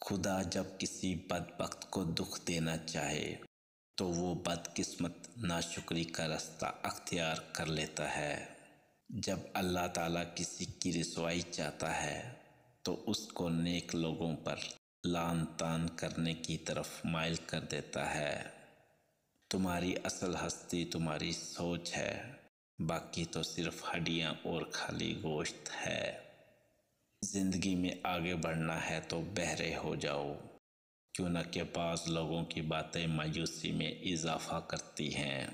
خدا جب کسی بدبخت کو دکھ دینا چاہے تو وہ بدقسمت ناشکری کا رستہ اختیار کر لیتا ہے۔ جب اللہ تعالیٰ کسی کی رسوائی چاہتا ہے تو اس کو نیک لوگوں پر لعن طعن کرنے کی طرف مائل کر دیتا ہے۔ تمہاری اصل ہستی تمہاری سوچ ہے، باقی تو صرف ہڈیاں اور خالی گوشت ہے۔ زندگی میں آگے بڑھنا ہے تو بہرے ہو جاؤ، کیوں نہ کہ بعض لوگوں کی باتیں مایوسی میں اضافہ کرتی ہیں۔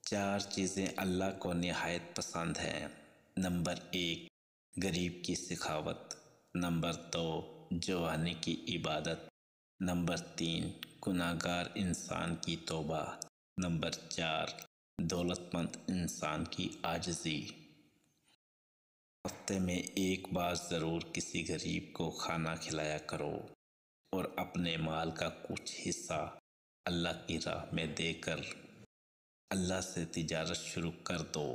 4 چیزیں اللہ کو نہایت پسند ہیں۔ نمبر 1، غریب کی سخاوت۔ نمبر 2، جوانی کی عبادت۔ نمبر 3، گناہگار انسان کی توبہ۔ نمبر 4، دولت مند انسان کی عاجزی۔ ہفتے میں ایک بار ضرور کسی غریب کو کھانا کھلایا کرو اور اپنے مال کا کچھ حصہ اللہ کی راہ میں دے کر اللہ سے تجارت شروع کر دو۔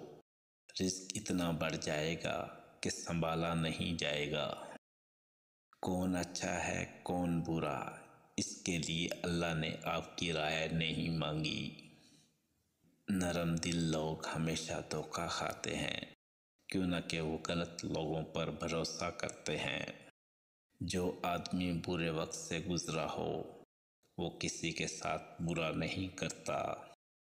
رزق اتنا بڑھ جائے گا کہ سنبھالا نہیں جائے گا۔ کون اچھا ہے کون برا، اس کے لیے اللہ نے آپ کی رائے نہیں مانگی۔ نرم دل لوگ ہمیشہ دھوکہ کھاتے ہیں، کیوں نہ کہ وہ غلط لوگوں پر بھروسہ کرتے ہیں۔ جو آدمی برے وقت سے گزرا ہو وہ کسی کے ساتھ برا نہیں کرتا۔